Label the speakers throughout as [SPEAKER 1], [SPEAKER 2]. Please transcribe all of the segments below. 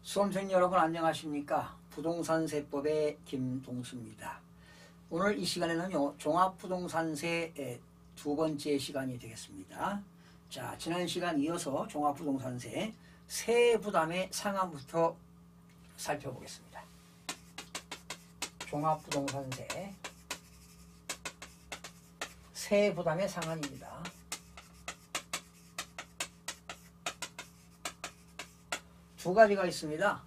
[SPEAKER 1] 수험생 여러분 안녕하십니까? 부동산 세법의 김동수입니다. 오늘 이 시간에는요, 종합부동산세 두 번째 시간이 되겠습니다. 자, 지난 시간 이어서 종합부동산세 세부담의 상한부터 살펴보겠습니다. 종합부동산세 세부담의 상한입니다. 두 가지가 있습니다.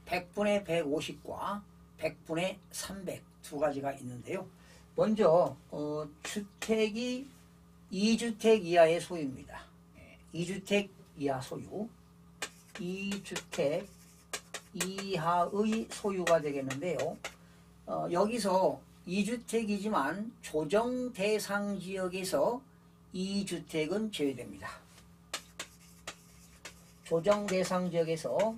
[SPEAKER 1] 100분의 150과 100분의 300 두 가지가 있는데요. 먼저 주택이 2주택 이하의 소유입니다. 2주택 이하 소유, 2주택 이하의 소유가 되겠는데요. 여기서 2주택이지만 조정 대상 지역에서 2주택은 제외됩니다. 조정 대상 지역에서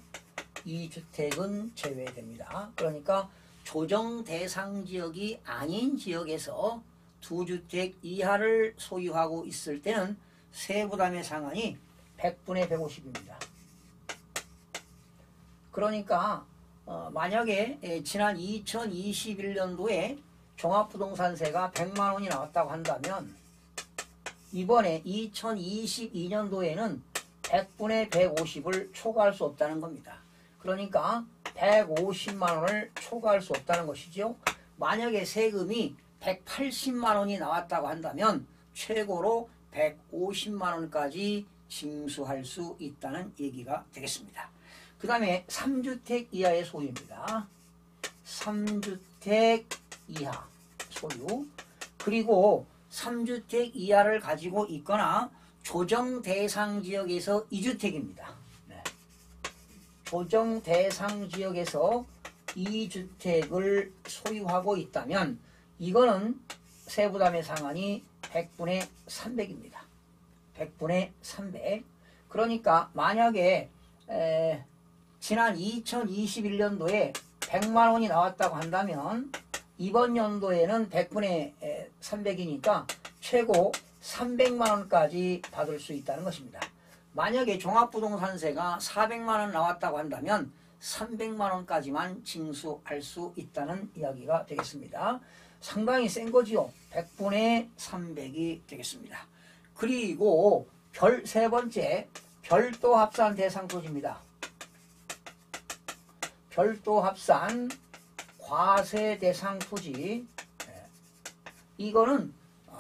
[SPEAKER 1] 2주택은 제외됩니다. 그러니까 조정 대상 지역이 아닌 지역에서 2주택 이하를 소유하고 있을 때는 세부담의 상한이 100분의 150입니다. 그러니까 만약에 지난 2021년도에 종합부동산세가 100만원이 나왔다고 한다면 이번에 2022년도에는 100분의 150을 초과할 수 없다는 겁니다. 그러니까 150만원을 초과할 수 없다는 것이죠. 만약에 세금이 180만원이 나왔다고 한다면 최고로 150만원까지 징수할 수 있다는 얘기가 되겠습니다. 그 다음에 3주택 이하의 소유입니다. 3주택 이하 소유, 그리고 3주택 이하를 가지고 있거나 조정 대상 지역에서 2주택입니다. 네. 조정 대상 지역에서 2주택을 소유하고 있다면 이거는 세부담의 상한이 100분의 300입니다. 100분의 300. 그러니까 만약에 지난 2021년도에 100만원이 나왔다고 한다면 이번 연도에는 100분의 300이니까 최고 300만원까지 받을 수 있다는 것입니다. 만약에 종합부동산세가 400만원 나왔다고 한다면 300만원까지만 징수할 수 있다는 이야기가 되겠습니다. 상당히 센 거지요. 100분의 300이 되겠습니다. 그리고 세 번째, 별도 합산 대상 토지입니다. 별도 합산 과세 대상 토지, 이거는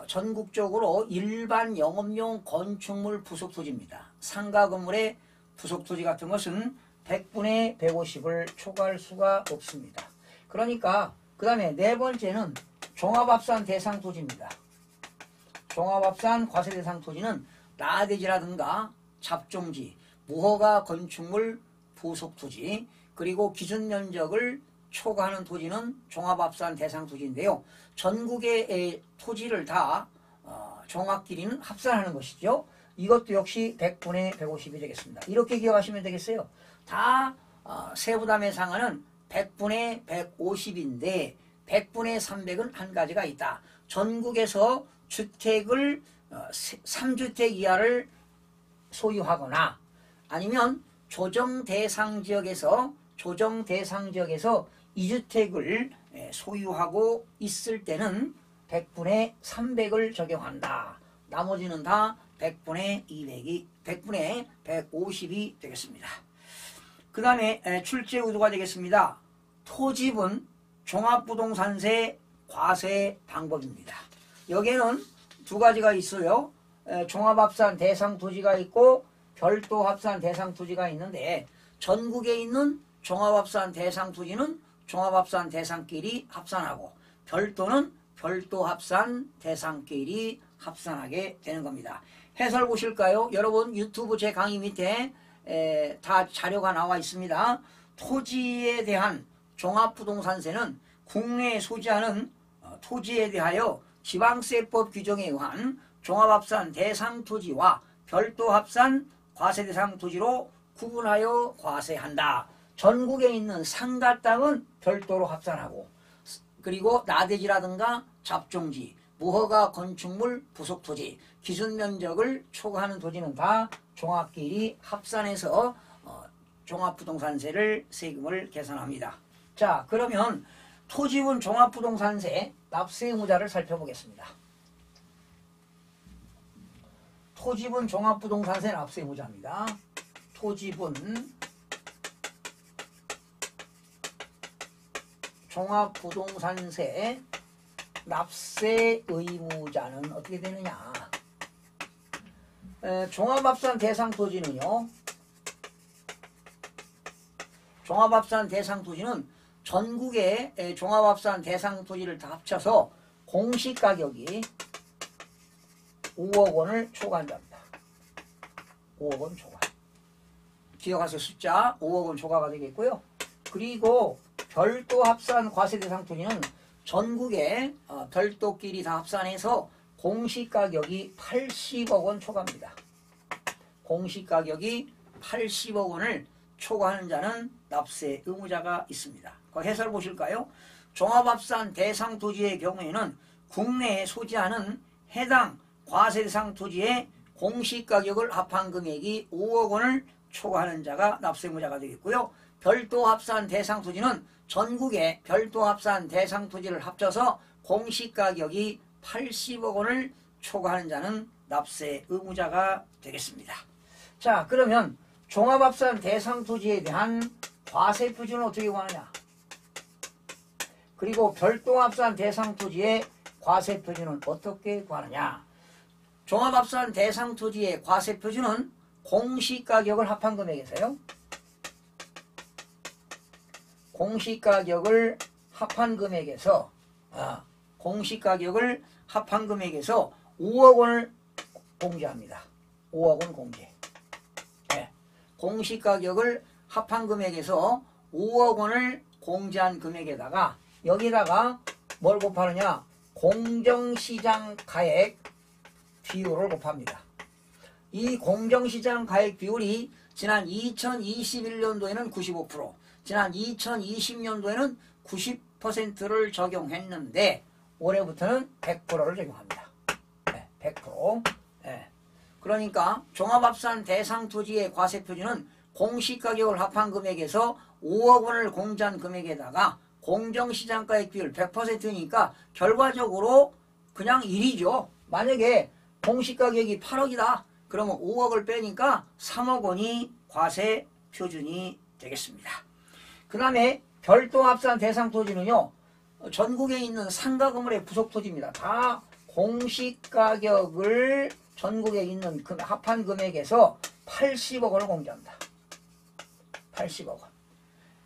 [SPEAKER 1] 전국적으로 일반 영업용 건축물 부속 토지입니다. 상가 건물의 부속 토지 같은 것은 100분의 150을 초과할 수가 없습니다. 그러니까 그 다음에 네 번째는 종합합산 대상 토지입니다. 종합합산 과세 대상 토지는 나대지라든가 잡종지, 무허가 건축물 부속 토지, 그리고 기준 면적을 초과하는 토지는 종합합산 대상 토지인데요. 전국의 토지를 다 종합끼리는 합산하는 것이죠. 이것도 역시 100분의 150이 되겠습니다. 이렇게 기억하시면 되겠어요. 다 세부담의 상한은 100분의 150인데 100분의 300은 한 가지가 있다. 전국에서 주택을 3주택 이하를 소유하거나 아니면 조정 대상 지역에서 2주택을 소유하고 있을 때는 100분의 300을 적용한다. 나머지는 다 100분의 150이 되겠습니다. 그 다음에 출제 의도가 되겠습니다. 토지분 종합부동산세 과세 방법입니다. 여기에는 두 가지가 있어요. 종합합산 대상 토지가 있고 별도 합산 대상 토지가 있는데 전국에 있는 종합합산 대상 토지는 종합합산 대상끼리 합산하고 별도는 별도 합산 대상끼리 합산하게 되는 겁니다. 해설 보실까요? 여러분 유튜브 제 강의 밑에 다 자료가 나와 있습니다. 토지에 대한 종합부동산세는 국내에 소지하는 토지에 대하여 지방세법 규정에 의한 종합합산 대상 토지와 별도 합산 과세 대상 토지로 구분하여 과세한다. 전국에 있는 상가 땅은 별도로 합산하고, 그리고 나대지라든가 잡종지, 무허가 건축물 부속 토지, 기준 면적을 초과하는 토지는 다 종합끼리 합산해서 종합부동산세를 세금을 계산합니다. 자, 그러면 토지분 종합부동산세 납세 의무자를 살펴보겠습니다. 토지분 종합부동산세 납세 의무자입니다. 토지분 종합부동산세 납세 의무자는 어떻게 되느냐? 종합합산 대상 토지는요. 종합합산 대상 토지는 전국의 종합합산 대상 토지를 다 합쳐서 공시가격이 5억 원을 초과한답니다. 5억 원 초과. 기억하세요. 숫자 5억 원 초과가 되겠고요. 그리고 별도 합산 과세 대상 토지는 전국의 별도끼리 다 합산해서 공시가격이 80억 원 초과입니다. 공시가격이 80억 원을 초과하는 자는 납세 의무자가 있습니다. 그 해설 보실까요? 종합합산 대상 토지의 경우에는 국내에 소지하는 해당 과세 대상 토지의 공시가격을 합한 금액이 5억 원을 초과하는 자가 납세 의무자가 되겠고요. 별도 합산 대상 토지는 전국의 별도 합산 대상 토지를 합쳐서 공시가격이 80억 원을 초과하는 자는 납세 의무자가 되겠습니다. 자, 그러면 종합합산 대상 토지에 대한 과세 표준은 어떻게 구하느냐? 그리고 별도 합산 대상 토지의 과세 표준은 어떻게 구하느냐? 종합합산 대상 토지의 과세 표준은 공시가격을 합한 금액에서요. 공시가격을 합한 금액에서 공시가격을 합한 금액에서 5억 원을 공제합니다. 5억 원 공제. 네. 공시가격을 합한 금액에서 5억 원을 공제한 금액에다가 여기다가 뭘 곱하느냐? 공정시장 가액 비율을 곱합니다. 이 공정시장 가액 비율이 지난 2021년도에는 95%, 지난 2020년도에는 90%를 적용했는데 올해부터는 100%를 적용합니다. 네, 100%. 네. 그러니까 종합합산 대상 토지의 과세 표준은 공시가격을 합한 금액에서 5억 원을 공제한 금액에다가 공정시장가액 비율 100%니까 결과적으로 그냥 1이죠. 만약에 공시가격이 8억이다. 그러면 5억을 빼니까 3억 원이 과세 표준이 되겠습니다. 그 다음에 별도 합산 대상 토지는요. 전국에 있는 상가 건물의 부속 토지입니다. 다 공시가격을 전국에 있는 합한 금액에서 80억 원을 공제합니다. 80억 원.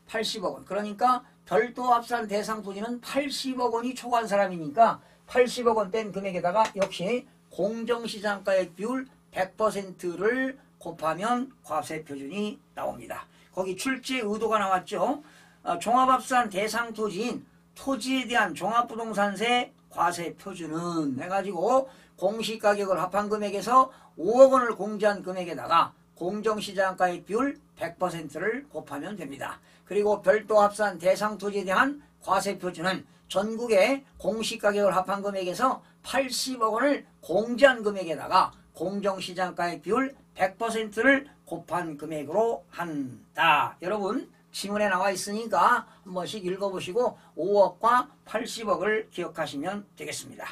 [SPEAKER 1] 80억 원. 그러니까 별도 합산 대상 토지는 80억 원이 초과한 사람이니까 80억 원 뺀 금액에다가 역시 공정시장가액 비율 100%를 곱하면 과세 표준이 나옵니다. 거기 출제 의도가 나왔죠. 종합합산 대상 토지인 토지에 대한 종합부동산세 과세 표준은 해가지고 공시가격을 합한 금액에서 5억 원을 공제한 금액에다가 공정시장가액 비율 100%를 곱하면 됩니다. 그리고 별도 합산 대상 토지에 대한 과세 표준은 전국의 공시가격을 합한 금액에서 80억 원을 공제한 금액에다가 공정시장가액 비율 100%를 곱한 금액으로 한다. 여러분 지문에 나와 있으니까 한 번씩 읽어보시고 5억과 80억을 기억하시면 되겠습니다.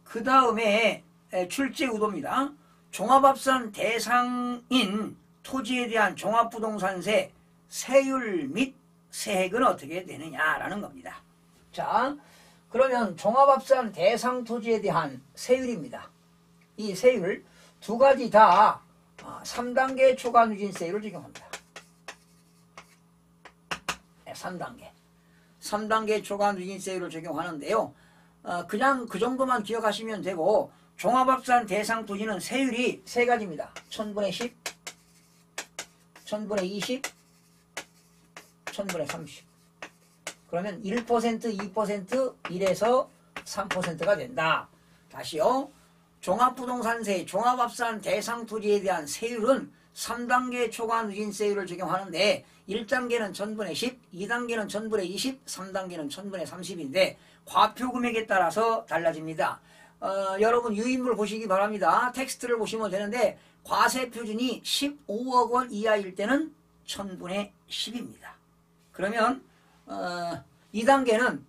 [SPEAKER 1] 그 다음에 출제 의도입니다. 종합합산 대상인 토지에 대한 종합부동산세 세율 및 세액은 어떻게 되느냐라는 겁니다. 자, 그러면 종합합산 대상 토지에 대한 세율입니다. 이 세율 두 가지 다 3단계 초과 누진세율을 적용합니다. 3단계. 3단계 초과 누진세율을 적용하는데요. 그냥 그 정도만 기억하시면 되고 종합합산 대상 토지는 세율이 세 가지입니다. 1000분의 10, 1000분의 20, 1000분의 30. 그러면 1%, 2%, 1에서 3%가 된다. 다시요. 종합부동산세, 종합합산 대상 토지에 대한 세율은 3단계 초과 누진세율을 적용하는데 1단계는 1000분의 10, 2단계는 1000분의 20, 3단계는 1000분의 30인데 과표 금액에 따라서 달라집니다. 여러분 유인물 보시기 바랍니다. 텍스트를 보시면 되는데 과세 표준이 15억 원 이하일 때는 1000분의 10입니다. 그러면 2단계는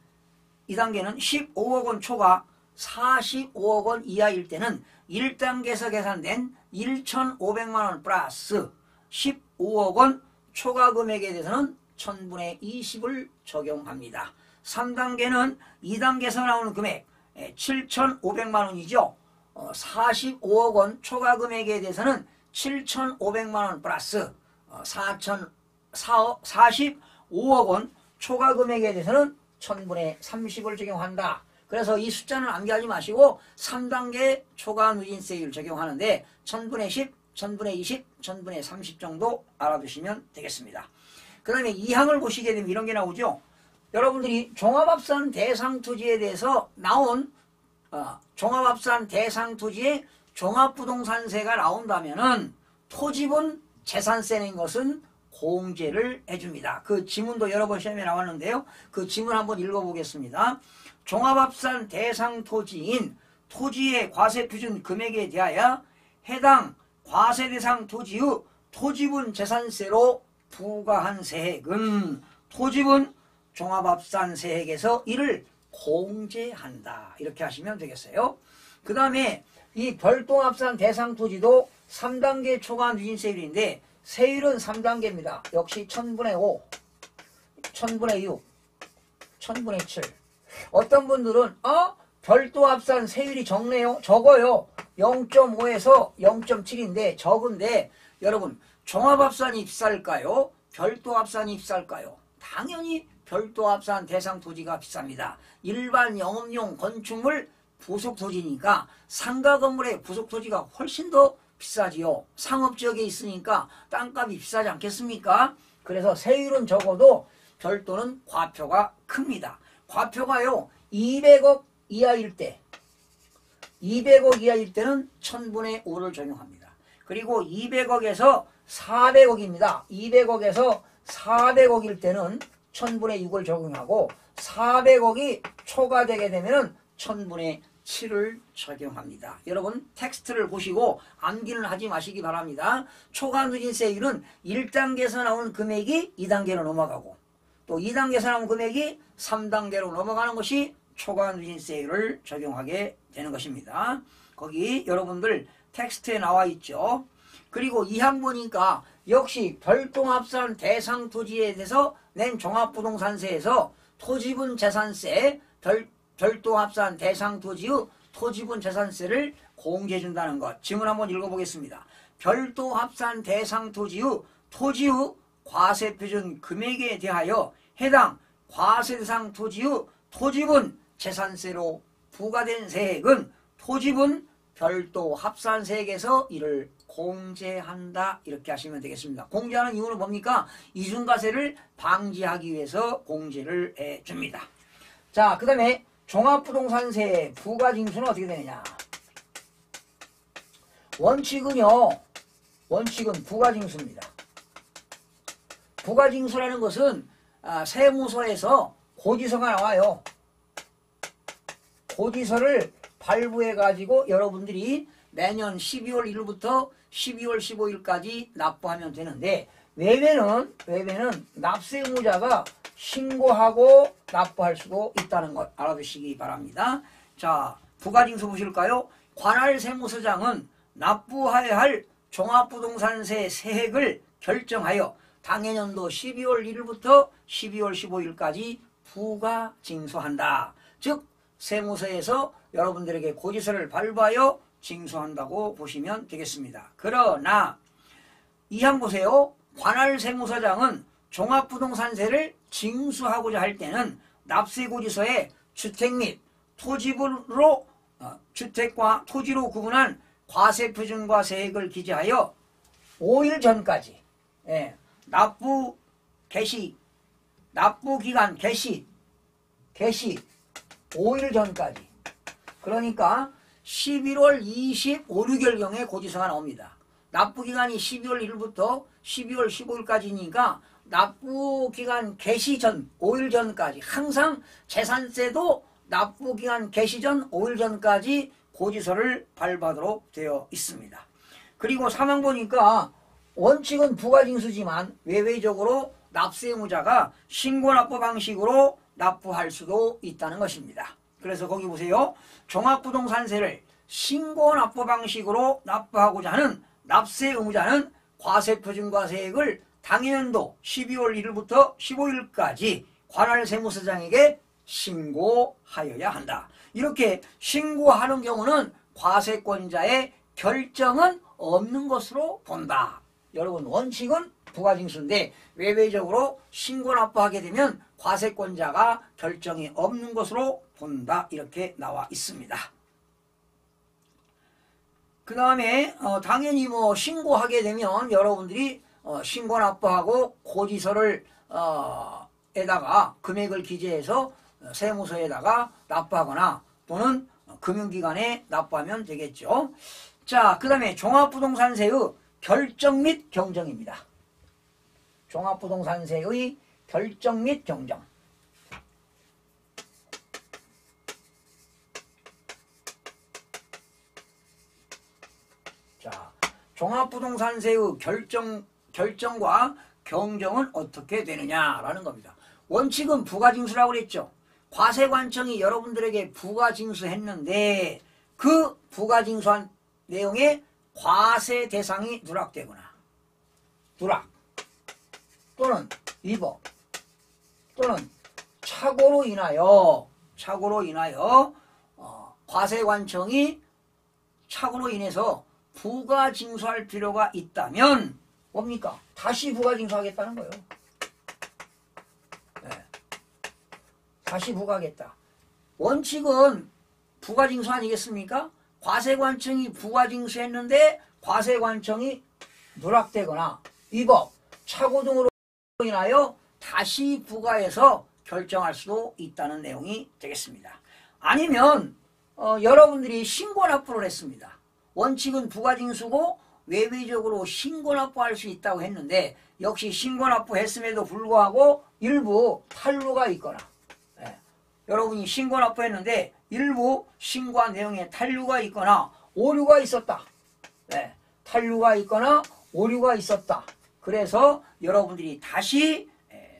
[SPEAKER 1] 15억 원 초과 45억 원 이하일 때는 1단계에서 계산된 1,500만 원 플러스 15억 원 초과 금액에 대해서는 1000분의 20을 적용합니다. 3단계는 2단계에서 나오는 금액 7,500만 원이죠. 45억 원 초과 금액에 대해서는 7,500만 원 플러스 45억 원 초과 금액에 대해서는 1000분의 30을 적용한다. 그래서 이 숫자는 암기하지 마시고 3단계 초과 누진세율 적용하는데 1000분의 10, 1000분의 20, 1000분의 30 정도 알아두시면 되겠습니다. 그 다음에 2항을 보시게 되면 이런 게 나오죠. 여러분들이 종합합산 대상토지에 대해서 나온 종합합산 대상토지의 종합부동산세가 나온다면은 토지분 재산세 낸 것은 공제를 해줍니다. 그 지문도 여러 번 시험에 나왔는데요. 그 지문 한번 읽어보겠습니다. 종합합산 대상토지인 토지의 과세표준 금액에 대하여 해당 과세대상 토지의 토지분 재산세로 부과한 세액은 토지분 종합합산세액에서 이를 공제한다. 이렇게 하시면 되겠어요. 그 다음에 이 별도합산 대상토지도 3단계 초과 누진세율인데 세율은 3단계입니다. 역시 1000분의 5, 1000분의 6, 1000분의 7. 어떤 분들은 별도합산 세율이 적네요. 적어요. 0.5에서 0.7인데 적은데 여러분 종합합산이 비쌀까요? 별도합산이 비쌀까요? 당연히 별도합산 대상 토지가 비쌉니다. 일반 영업용 건축물 부속 토지니까 상가 건물의 부속 토지가 훨씬 더 비싸지요. 상업지역에 있으니까 땅값이 비싸지 않겠습니까? 그래서 세율은 적어도 별도는 과표가 큽니다. 과표가요 200억 이하일 때 200억 이하일 때는 1000분의 5를 적용합니다. 그리고 200억에서 400억입니다. 200억에서 400억일 때는 1000분의 6을 적용하고 400억이 초과되게 되면 1000분의 7을 적용합니다. 여러분 텍스트를 보시고 암기는 하지 마시기 바랍니다. 초과 누진세율은 1단계에서 나오는 금액이 2단계로 넘어가고 또 2단계에서 나오는 금액이 3단계로 넘어가는 것이 초과 누진세율을 적용하게 되는 것입니다. 거기 여러분들 텍스트에 나와 있죠. 그리고 2항 보니까 역시 별도합산 대상 토지에 대해서 낸 종합부동산세에서 토지분 재산세, 별도합산 대상 토지의 토지분 재산세를 공제해준다는 것. 지문 한번 읽어보겠습니다. 별도합산 대상 토지의 과세표준 금액에 대하여 해당 과세대상 토지의 토지분 재산세로 부과된 세액은 토지분 별도합산세액에서 이를 공제한다. 이렇게 하시면 되겠습니다. 공제하는 이유는 뭡니까? 이중과세를 방지하기 위해서 공제를 해줍니다. 자, 그 다음에 종합부동산세 부과징수는 어떻게 되느냐? 원칙은 부과징수입니다. 부과징수라는 것은 세무서에서 고지서가 나와요. 고지서를 발부해가지고 여러분들이 매년 12월 1일부터 12월 15일까지 납부하면 되는데 외에는 납세 의무자가 신고하고 납부할 수도 있다는 것 알아두시기 바랍니다. 자, 부과징수 보실까요? 관할 세무서장은 납부해야 할 종합부동산세 세액을 결정하여 당해년도 12월 1일부터 12월 15일까지 부과징수한다. 즉 세무서에서 여러분들에게 고지서를 발부하여 징수한다고 보시면 되겠습니다. 그러나 이항 보세요. 관할 세무서장은 종합부동산세를 징수하고자 할 때는 납세고지서에 주택 및 토지분으로 주택과 토지로 구분한 과세표준과 세액을 기재하여 5일 전까지 납부 기간 개시 5일 전까지 그러니까 11월 25, 6일경에 고지서가 나옵니다. 납부기간이 12월 1일부터 12월 15일까지니까 납부기간 개시 전 5일 전까지 항상 재산세도 납부기간 개시 전 5일 전까지 고지서를 발부하도록 되어 있습니다. 그리고 3항 보니까 원칙은 부가징수지만 외외적으로 납세 의무자가 신고납부 방식으로 납부할 수도 있다는 것입니다. 그래서 거기 보세요. 종합부동산세를 신고납부 방식으로 납부하고자 하는 납세 의무자는 과세표준과세액을 당해년도 12월 1일부터 15일까지 관할 세무서장에게 신고하여야 한다. 이렇게 신고하는 경우는 과세권자의 결정은 없는 것으로 본다. 여러분, 원칙은 부가징수인데 외외적으로 신고납부하게 되면 과세권자가 결정이 없는 것으로 본다. 이렇게 나와 있습니다. 그 다음에 당연히 뭐 신고하게 되면 여러분들이 신고납부하고 고지서를 에다가 금액을 기재해서 세무서에다가 납부하거나 또는 금융기관에 납부하면 되겠죠. 자, 그 다음에 종합부동산세의 결정 및 경정입니다. 종합부동산세의 결정 및 경정. 자, 종합부동산세의 결정과 경정은 어떻게 되느냐라는 겁니다. 원칙은 부가징수라고 그랬죠. 과세관청이 여러분들에게 부가징수했는데 그 부가징수한 내용에 과세 대상이 누락되거나 누락 또는 위법 또는 착오로 인하여 과세관청이 착오로 인해서 부가징수할 필요가 있다면 뭡니까? 다시 부가징수하겠다는 거예요. 네. 다시 부과하겠다. 원칙은 부가징수 아니겠습니까? 과세관청이 부가징수했는데 과세관청이 누락되거나 위법, 착오 등으로 인하여 다시 부과해서 결정할 수도 있다는 내용이 되겠습니다. 아니면 여러분들이 신고납부를 했습니다. 원칙은 부가징수고 외부적으로 신고납부할 수 있다고 했는데 역시 신고납부했음에도 불구하고 일부 탈루가 있거나 여러분이 신고납부했는데 일부 신고한 내용에 탈루가 있거나 오류가 있었다. 탈루가 있거나 오류가 있었다. 그래서 여러분들이 다시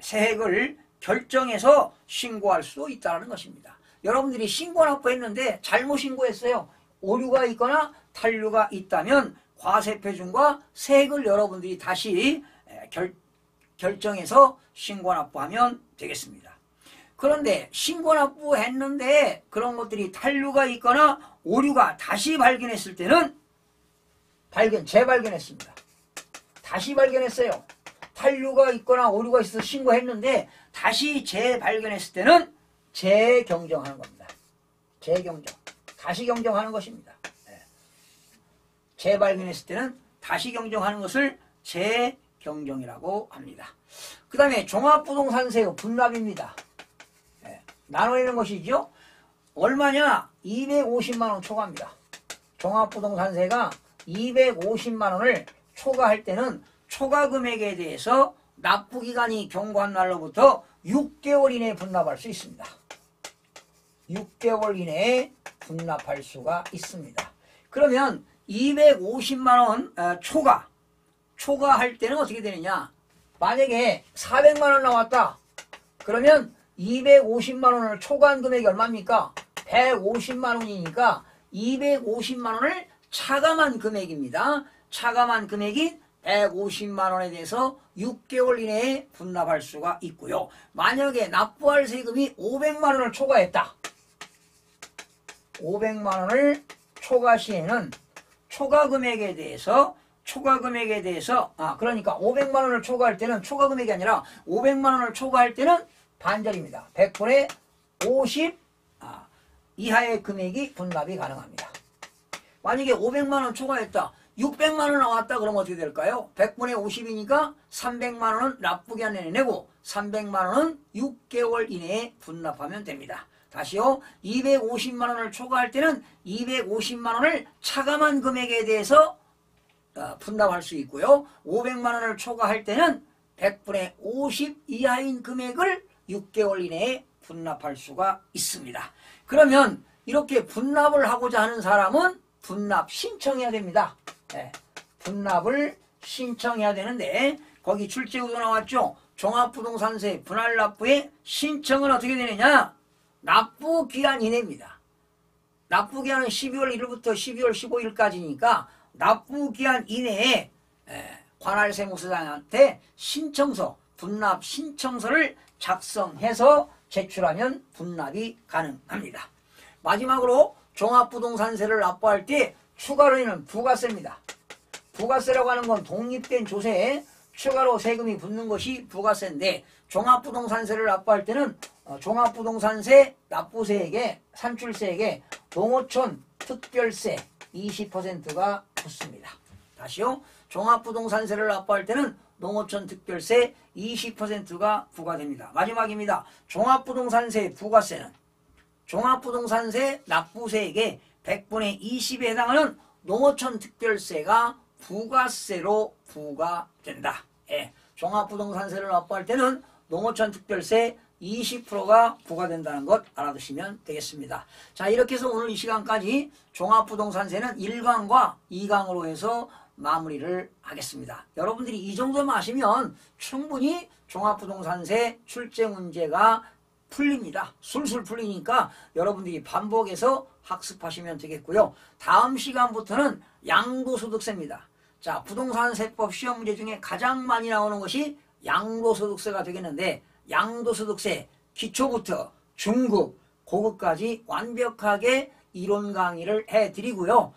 [SPEAKER 1] 세액을 결정해서 신고할 수도 있다는 것입니다. 여러분들이 신고납부했는데 잘못 신고했어요. 오류가 있거나 탈루가 있다면 과세표준과 세액을 여러분들이 다시 결정해서 신고납부하면 되겠습니다. 그런데 신고납부했는데 그런 것들이 탈루가 있거나 오류가 다시 발견했을 때는 재발견했습니다. 다시 발견했어요. 탈루가 있거나 오류가 있어서 신고했는데 다시 재발견했을 때는 재경정하는 겁니다. 재경정. 다시 경정하는 것입니다. 재발견했을 때는 다시 경정하는 것을 재경정이라고 합니다. 그 다음에 종합부동산세의 분납입니다. 나눠내는 것이죠. 얼마냐? 250만원 초과합니다. 종합부동산세가 250만원을 초과할 때는 초과금액에 대해서 납부기간이 경과한 날로부터 6개월 이내에 분납할 수 있습니다. 6개월 이내에 분납할 수가 있습니다. 그러면 250만원 초과할 때는 어떻게 되느냐? 만약에 400만원 나왔다. 그러면 250만원을 초과한 금액이 얼마입니까? 150만원이니까 250만원을 차감한 금액입니다. 차감한 금액인 150만원에 대해서 6개월 이내에 분납할 수가 있고요. 만약에 납부할 세금이 500만원을 초과했다. 500만원을 초과 시에는 초과금액에 대해서 그러니까 500만원을 초과할 때는 초과금액이 아니라 500만원을 초과할 때는 반절입니다. 100분의 50 이하의 금액이 분납이 가능합니다. 만약에 500만원 초과했다. 600만원 나왔다. 그러면 어떻게 될까요? 100분의 50이니까 300만원은 납부기간에 내고 300만원은 6개월 이내에 분납하면 됩니다. 다시요. 250만원을 초과할 때는 250만원을 차감한 금액에 대해서 분납할 수 있고요. 500만원을 초과할 때는 100분의 50 이하인 금액을 6개월 이내에 분납할 수가 있습니다. 그러면 이렇게 분납을 하고자 하는 사람은 분납 신청해야 됩니다. 분납을 신청해야 되는데 거기 출제구도 나왔죠. 종합부동산세 분할납부의 신청은 어떻게 되느냐? 납부기한 이내입니다. 납부기한은 12월 1일부터 12월 15일까지니까 납부기한 이내에 관할세무서장한테 신청서, 분납 신청서를 작성해서 제출하면 분납이 가능합니다. 마지막으로 종합부동산세를 납부할 때 추가로 있는 부가세입니다. 부가세라고 하는 건 독립된 조세에 추가로 세금이 붙는 것이 부가세인데 종합부동산세를 납부할 때는 종합부동산세 납부세액에 산출세액에 농어촌 특별세 20%가 붙습니다. 다시요. 종합부동산세를 납부할 때는 농어촌 특별세 20%가 부과됩니다. 마지막입니다. 종합부동산세 부가세는 종합부동산세 납부세액의 100분의 20에 해당하는 농어촌 특별세가 부가세로 부과된다. 예, 종합부동산세를 납부할 때는 농어촌 특별세 20%가 부과된다는 것 알아두시면 되겠습니다. 자, 이렇게 해서 오늘 이 시간까지 종합부동산세는 1강과 2강으로 해서 마무리를 하겠습니다. 여러분들이 이 정도만 아시면 충분히 종합부동산세 출제 문제가 풀립니다. 술술 풀리니까 여러분들이 반복해서 학습하시면 되겠고요. 다음 시간부터는 양도소득세입니다. 자, 부동산세법 시험 문제 중에 가장 많이 나오는 것이 양도소득세가 되겠는데 양도소득세 기초부터 중급, 고급까지 완벽하게 이론 강의를 해드리고요.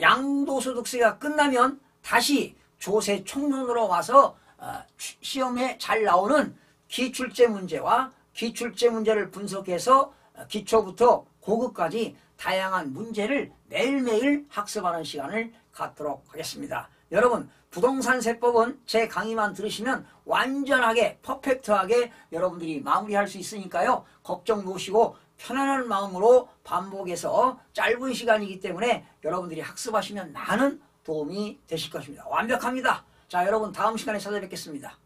[SPEAKER 1] 양도소득세가 끝나면 다시 조세 총론으로 와서 시험에 잘 나오는 기출제 문제와 기출제 문제를 분석해서 기초부터 고급까지 다양한 문제를 매일매일 학습하는 시간을 갖도록 하겠습니다. 여러분, 부동산세법은 제 강의만 들으시면 완전하게 퍼펙트하게 여러분들이 마무리할 수 있으니까요. 걱정 놓으시고 편안한 마음으로 반복해서 짧은 시간이기 때문에 여러분들이 학습하시면 많은 도움이 되실 것입니다. 완벽합니다. 자, 여러분 다음 시간에 찾아뵙겠습니다.